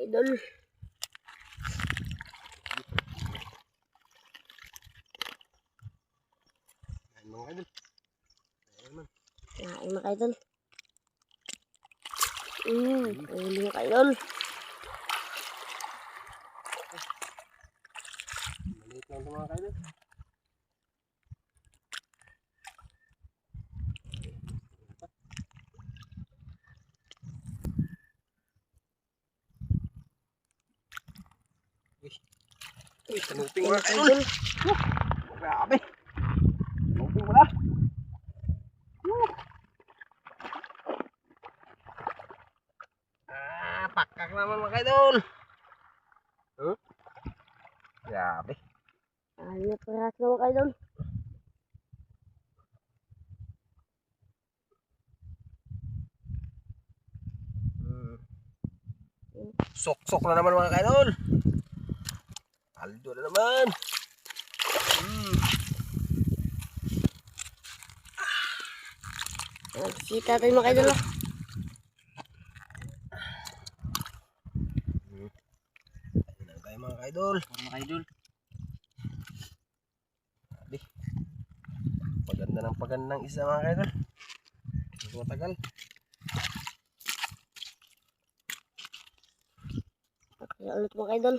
idol. Ayan mga idol. Kain mga idol. Huli mga idol. Maliit lang ito mga idol. Uy, kanuping mga idol. Grabe. Kanuping wala. Pakak naman mga idol. Grabe. Ano paras na mga idol. Sok-sok na naman mga idol. Aldo na naman. Kita tayo mga idol. Ayan tayo mga idol. Mga idol. Grabe. Paganda ng pagandang isa mga idol. Hindi matagal. Kaya ulit mga idol.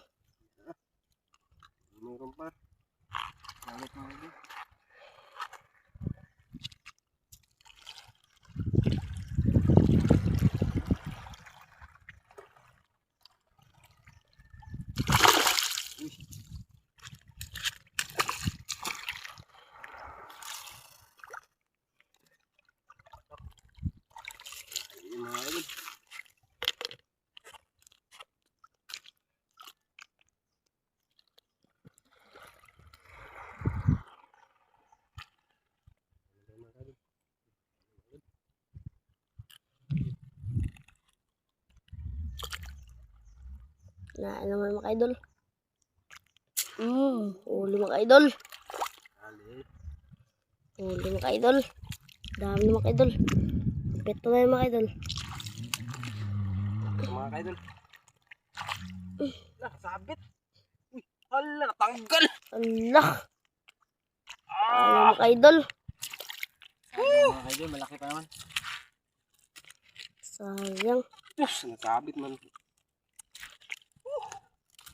Meron pa. Ulit mga idol. Mga idol. Kain naman mga idol. Huli mga idol. Huli mga idol. Dami mga idol. Beto na yung mga idol. Mga idol. Nakasabit. Uy, hala, natanggal. Allah. Ayan mga idol. Mga idol, malaki pa naman. Sayang. Nasabit man.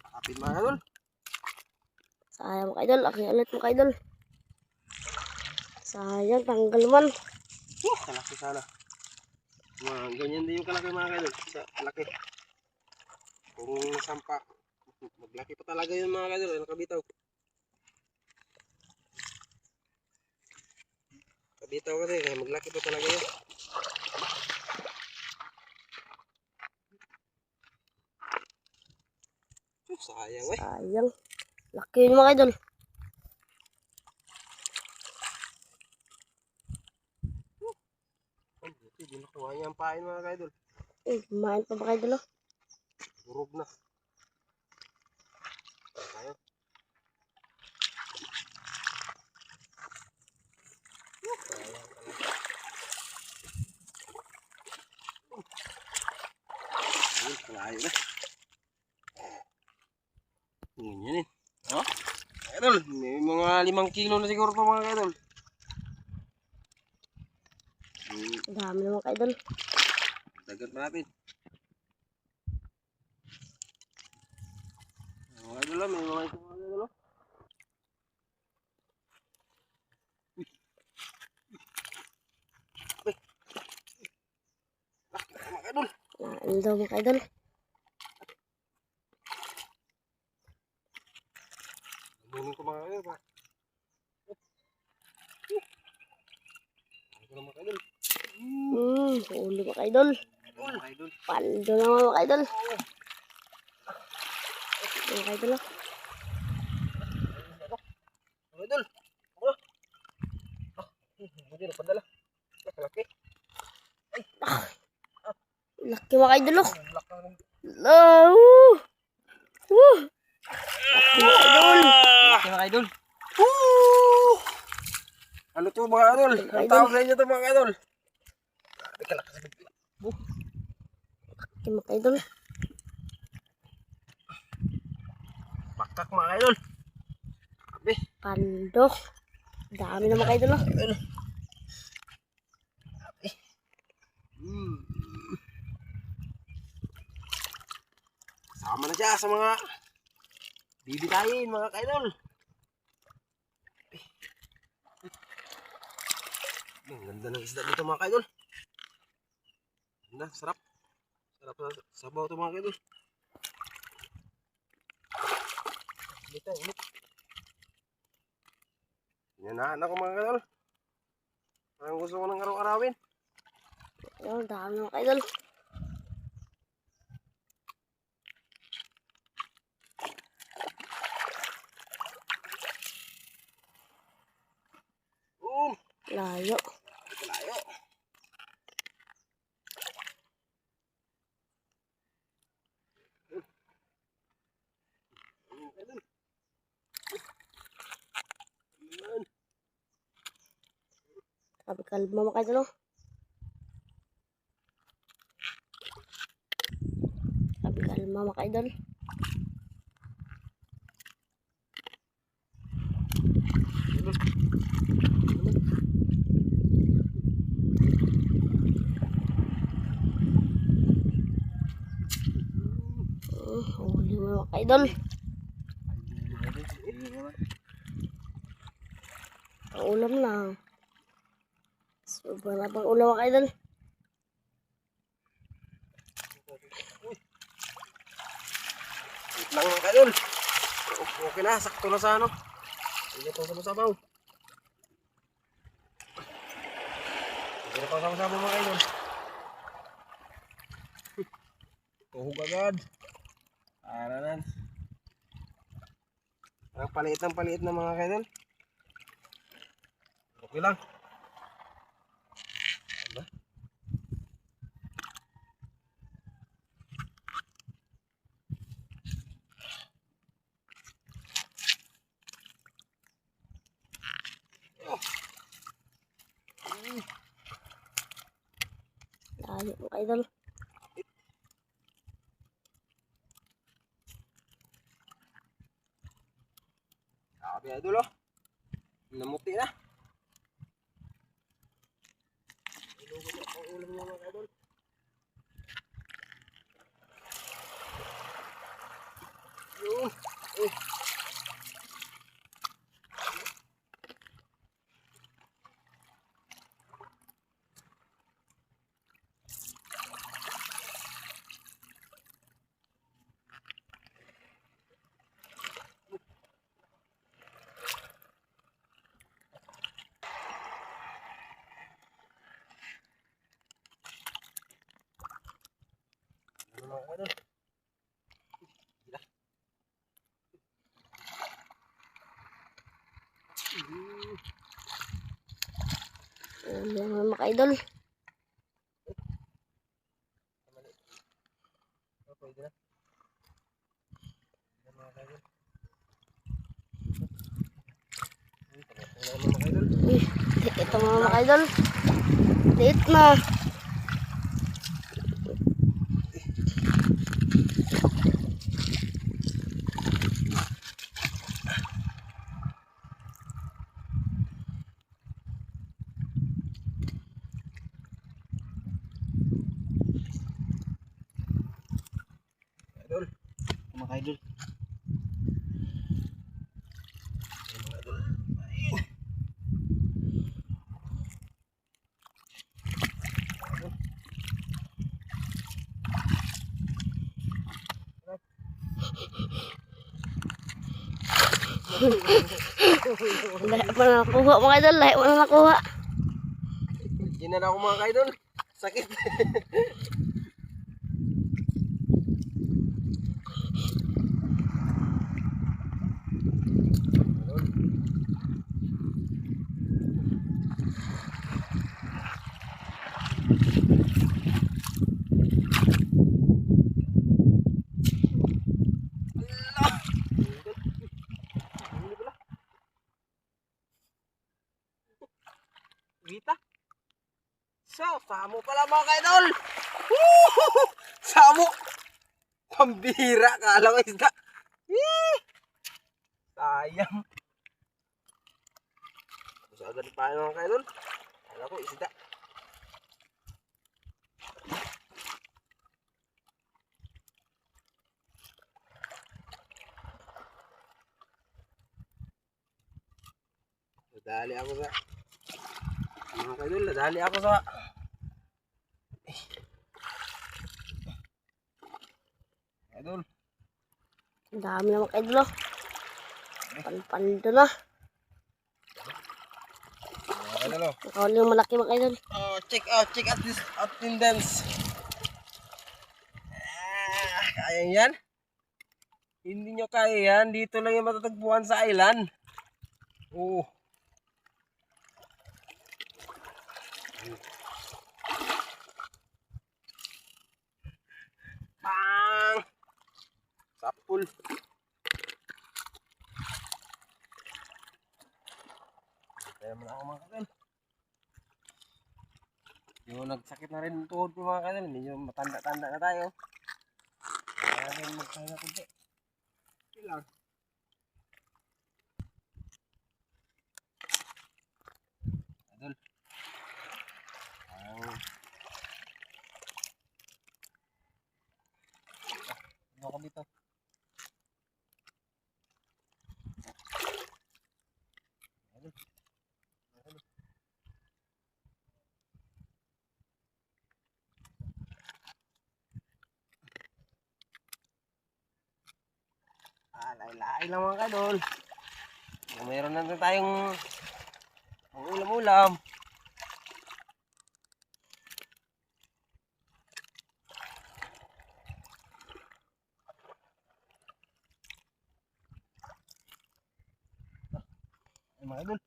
Nakapit mga idol. Sayang mga idol. Aking ulit mga idol. Sayang, tanggal man. Kalaki sana. Ganyan din yung kalaki mga idol. Kalaki. Kung nasampa, maglaki pa talaga yun mga idol. Nakabitaw. Kabitaw kasi, kaya maglaki pa talaga yun. Sayang eh. Sayang. Laki yun mga idol. Hindi nakuha niya ang pain mga idol. Kumain pa mga idol. Durog na. Tayo. Ayun, na. Ganyan eh. Oh? Idol, may mga 5 kilo na siguro pa mga idol. Dami na mga idol. Dagat pa natin. Mga idol may mga ito mga idol. Uy. Mga idol. Kain daw mga idol. Bunin ko mga idol. Mga idol. Huli mga idol. Paldo naman mga idol. Mga idol. Mga idol. Hindi na padala. Laki. Laki mga idol. Laki. Laki mga idol. Laki mga idol. Ano to mga idol? Ang tawag sa inyo to mga idol. Laki mga idol. Pakak mga kaidol. Grabe. Pando. Dami na mga idol. Grabe. Sama na siya sa mga bibitayin mga kaidol. Ang ganda ng isda dito mga kaidol. Ganda, sarap. Sarap na sabaw ito mga kaidol. Ito, init. Yan ako mga kaidol. Parang gusto ko ng araw-arawin. Ayun, dami mga idol. Layo. Layo. Sabi kalma mga idol. Sabi kalma mga idol. Huli mo mga idol. Pang ulam lang. Sobrang na pang ulam mga idol. Wait lang mga kaidol. Okay na, sakto na sa ano. Hindi pa sa sabaw. Hindi pa sa sabaw mga kaidol. Tuhog agad. Aranan. Parang paliit na mga kaidol. Okay lang. Diba? Layo mga idol. Sabi idol oh. Namuti na. Ilugo na ang ulam niya mga idol. Yun. Mga idol. Huli mo mga idol. Pwede na. Ito mga idol. Liit na. Idol. Mga idol. Lahat mo na nakuha mga idol. Lahat mo na nakuha. Yan na ako mga idol. Sakit. Vita. So, samo pala mga kaidol. Samo. Pambira, kala ko isda. Sayang. Gusto agad pa mga kaidol. Kala ko isda. Nadali ako sa mga kaidol, nadali ako sa kaidol. Ang dami naman kayo dulo. Paldo na. Mga kaidol, oh. Nakahuli yung malaki mga kayo dulo. Oh, check out this attendance. Kaya yan? Hindi nyo kaya yan. Dito lang yung matatagpuan sa island. Oh. Pang! Sapul. Kaya naman ako mga kaidol. Yung nagsakit na rin yung tuhod ko mga kaidol. Medyo matanda-tanda na tayo. Kaya rin magpahinga kunti. Okay lang. Kaidol. Ano ko dito? Kaidol. Kaidol. Lain-lain lang mga kaidol. Mayroon na rin tayong ulam-ulam. Ay mga kaidol.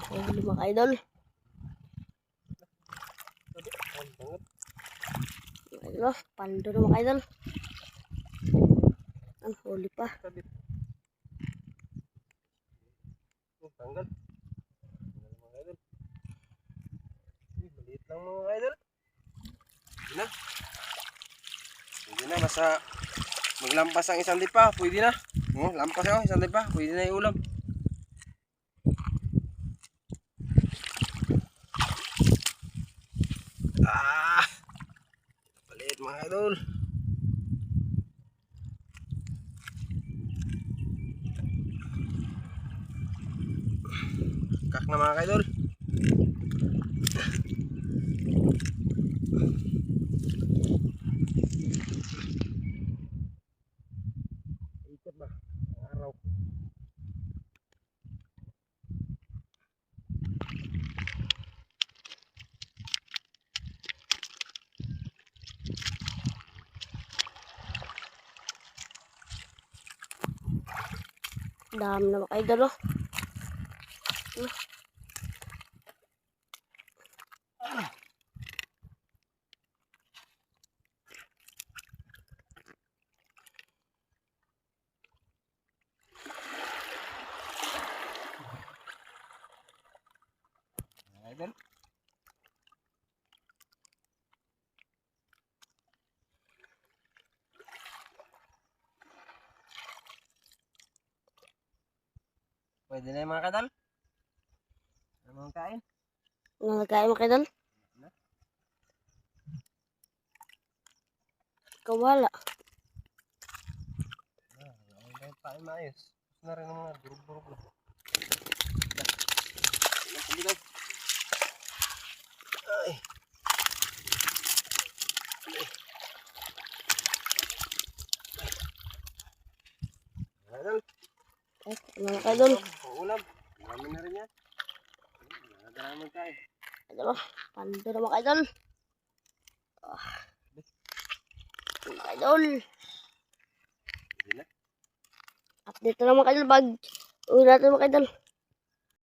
Nakahuli mga kayo dulo. Ayun, paldo na mga kayo dulo. Ang huli pa. Tanggal. Mga kaidol. Maliit lang mga kaidol. Pwede na. Pwede na. Basta maglampas ang isang lipa. Pwede na. Lampas ako. Isang lipa. Pwede na yung ulam. Maliit mga kaidol. Kak na mga kaidol. Ikot ba? Araw. Dami na mga kayo dulo. Idol. Pwede na yung mga kadal. Ano mga kain? Ano nagkain mga kayo dulo? Kawala. Ang kain maayos. Gusto na rin ng mga durug-durug. Ay. Idol. Ano mga kayo dulo? Ulam. Marami na rin yan. Nagdala magkain. Dulo. Paldo na mga kayo dulo. Mga kayo dulo. Pwede na. Update na lang mga kayo dulo. Uwi natin mga kayo dulo.